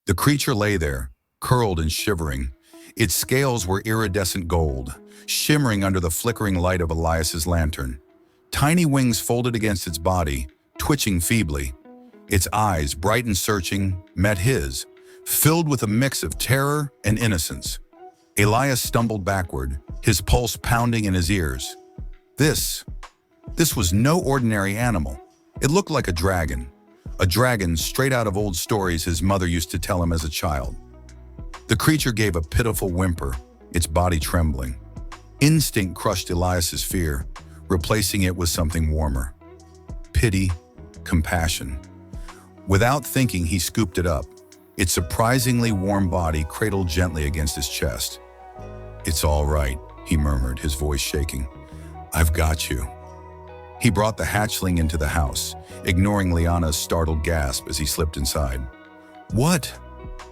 The creature lay there, curled and shivering. Its scales were iridescent gold, shimmering under the flickering light of Elias's lantern. Tiny wings folded against its body, twitching feebly. Its eyes, bright and searching, met his, filled with a mix of terror and innocence. Elias stumbled backward, his pulse pounding in his ears. This was no ordinary animal. It looked like a dragon straight out of old stories his mother used to tell him as a child. The creature gave a pitiful whimper, its body trembling. Instinct crushed Elias's fear, replacing it with something warmer. Pity, compassion. Without thinking, he scooped it up, its surprisingly warm body cradled gently against his chest. "It's all right," he murmured, his voice shaking. "I've got you." He brought the hatchling into the house, ignoring Liana's startled gasp as he slipped inside. "What?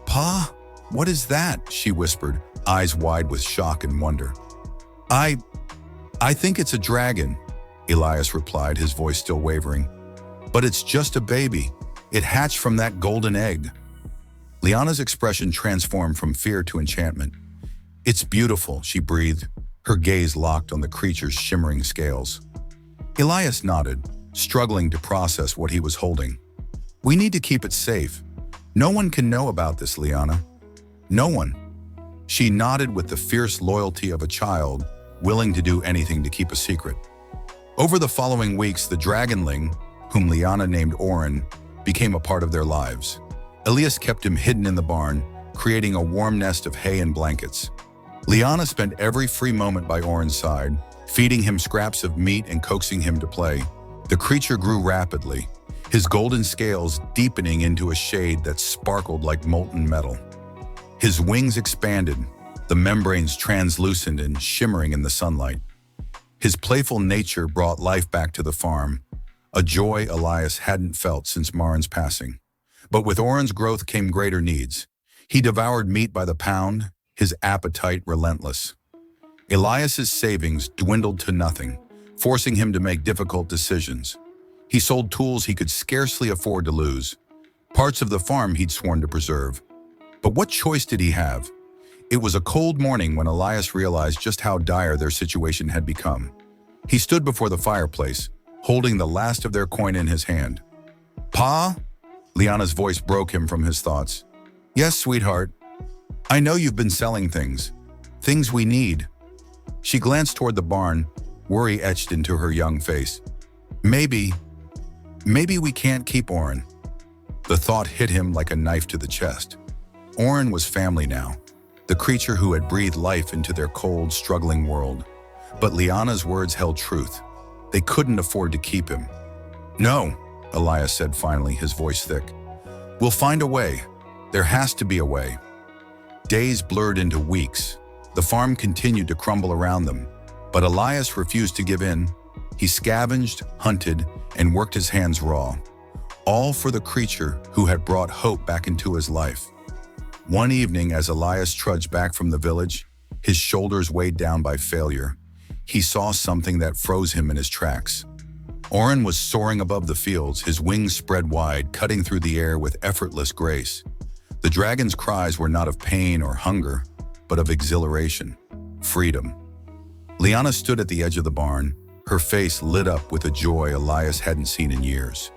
Pa? What is that?" she whispered, eyes wide with shock and wonder. I think it's a dragon," Elias replied, his voice still wavering. "But it's just a baby. It hatched from that golden egg." Liana's expression transformed from fear to enchantment. "It's beautiful," she breathed, her gaze locked on the creature's shimmering scales. Elias nodded, struggling to process what he was holding. "We need to keep it safe. No one can know about this, Liana. No one." She nodded with the fierce loyalty of a child, willing to do anything to keep a secret. Over the following weeks, the dragonling, whom Liana named Oren, became a part of their lives. Elias kept him hidden in the barn, creating a warm nest of hay and blankets. Liana spent every free moment by Oren's side, feeding him scraps of meat and coaxing him to play. The creature grew rapidly, his golden scales deepening into a shade that sparkled like molten metal. His wings expanded, the membranes translucent and shimmering in the sunlight. His playful nature brought life back to the farm, a joy Elias hadn't felt since Marin's passing. But with Oren's growth came greater needs. He devoured meat by the pound, his appetite relentless. Elias's savings dwindled to nothing, forcing him to make difficult decisions. He sold tools he could scarcely afford to lose, parts of the farm he'd sworn to preserve. But what choice did he have? It was a cold morning when Elias realized just how dire their situation had become. He stood before the fireplace, holding the last of their coin in his hand. "Pa?" Liana's voice broke him from his thoughts. "Yes, sweetheart. I know you've been selling things we need." She glanced toward the barn, worry etched into her young face. Maybe we can't keep Oren." The thought hit him like a knife to the chest. Oren was family now, the creature who had breathed life into their cold, struggling world. But Liana's words held truth. They couldn't afford to keep him. "No," Elias said finally, his voice thick. "We'll find a way. There has to be a way." Days blurred into weeks. The farm continued to crumble around them, but Elias refused to give in. He scavenged, hunted, and worked his hands raw, all for the creature who had brought hope back into his life. One evening, as Elias trudged back from the village, his shoulders weighed down by failure, he saw something that froze him in his tracks. Oren was soaring above the fields, his wings spread wide, cutting through the air with effortless grace. The dragon's cries were not of pain or hunger, but of exhilaration, freedom. Liana stood at the edge of the barn, her face lit up with a joy Elias hadn't seen in years.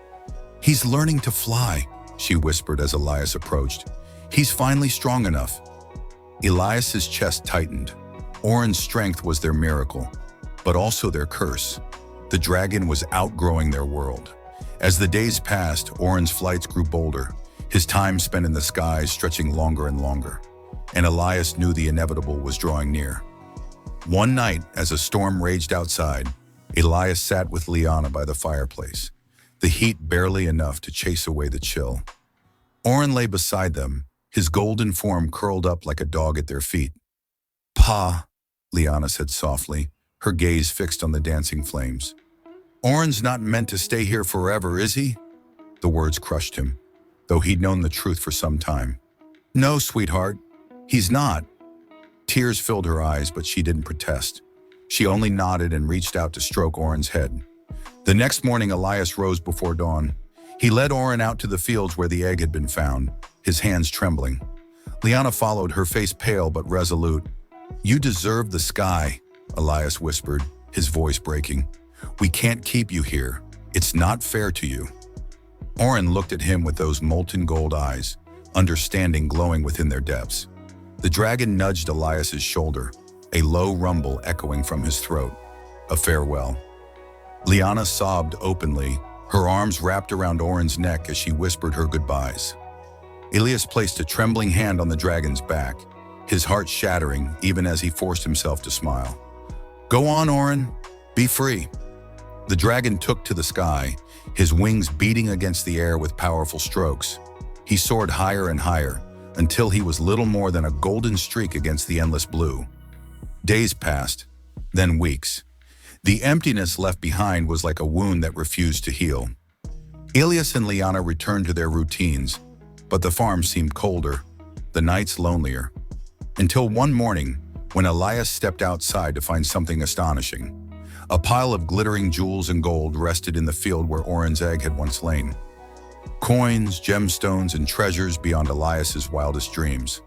"He's learning to fly," she whispered as Elias approached. "He's finally strong enough." Elias's chest tightened. Oren's strength was their miracle, but also their curse. The dragon was outgrowing their world. As the days passed, Oren's flights grew bolder, his time spent in the skies stretching longer and longer. And Elias knew the inevitable was drawing near. One night, as a storm raged outside, Elias sat with Liana by the fireplace, the heat barely enough to chase away the chill. Oren lay beside them, his golden form curled up like a dog at their feet. "Pa," Liana said softly, her gaze fixed on the dancing flames. "Oren's not meant to stay here forever, is he?" The words crushed him, though he'd known the truth for some time. "No, sweetheart, he's not." Tears filled her eyes, but she didn't protest. She only nodded and reached out to stroke Oren's head. The next morning, Elias rose before dawn. He led Oren out to the fields where the egg had been found, his hands trembling. Liana followed, her face pale but resolute. "You deserve the sky," Elias whispered, his voice breaking. "We can't keep you here. It's not fair to you." Oren looked at him with those molten gold eyes, understanding glowing within their depths. The dragon nudged Elias's shoulder, a low rumble echoing from his throat. A farewell. Liana sobbed openly, her arms wrapped around Oren's neck as she whispered her goodbyes. Elias placed a trembling hand on the dragon's back, his heart shattering even as he forced himself to smile. "Go on, Oren. Be free." The dragon took to the sky, his wings beating against the air with powerful strokes. He soared higher and higher, until he was little more than a golden streak against the endless blue. Days passed, then weeks. The emptiness left behind was like a wound that refused to heal. Elias and Liana returned to their routines, but the farm seemed colder, the nights lonelier. Until one morning, when Elias stepped outside to find something astonishing. A pile of glittering jewels and gold rested in the field where Oren's egg had once lain. Coins, gemstones, and treasures beyond Elias's wildest dreams.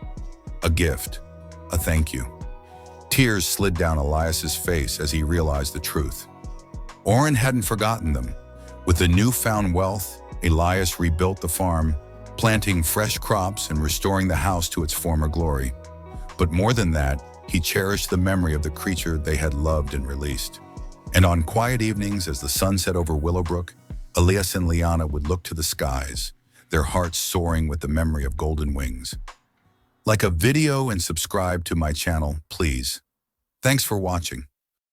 A gift, a thank you. Tears slid down Elias's face as he realized the truth. Oren hadn't forgotten them. With the newfound wealth, Elias rebuilt the farm, planting fresh crops and restoring the house to its former glory. But more than that, he cherished the memory of the creature they had loved and released. And on quiet evenings as the sun set over Willowbrook, Elias and Liana would look to the skies, their hearts soaring with the memory of golden wings. Like a video and subscribe to my channel, please. Thanks for watching.